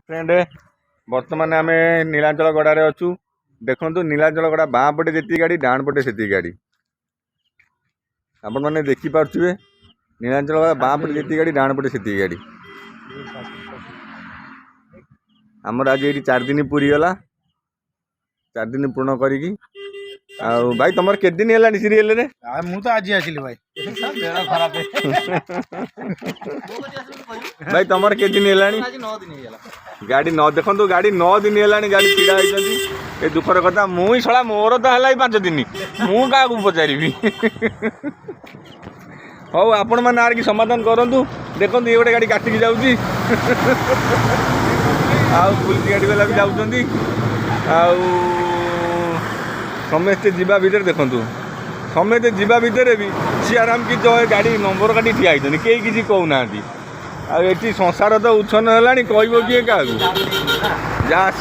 friend बर्तमान आम नीलांचल गड़े अच्छू देखु नीलांचल गड़ा बाँ पटे जी गाड़ी डाण पटे से गाड़ी आपण मैंने देखिपे नीलांचल गड़ा बाँ पटे जी गाड़ी डाण पटे से गाड़ी आमर आज ये 4 दिन पूरी गला 4 दिन पूर्ण करी भाई तुम के दिन है सीरियल रे मु तो आज आसिली भाई खराब भाई तुम के दिन है गाड़ी 9 देखो गाड़ी 9 दिन है गाड़ी छीड़ा ये दुखर कथा मुई छड़ा मोर तो है 5 दिन मु क्या पचारि हौ आपण मैंने आर की समाधान करूँ देखो ये गोटे गाड़ी काटिकी जाऊँगी पुलिस गाड़ी वाला भी जाऊँ समस्ते जीवा भितर देखु समस्ते जीवा भितर भी सी आराम की गाड़ी नंबर काटी ठिया होती कई किसी कहूना आठी संसार तो उच्छन्न है कह किए क्या जहाँ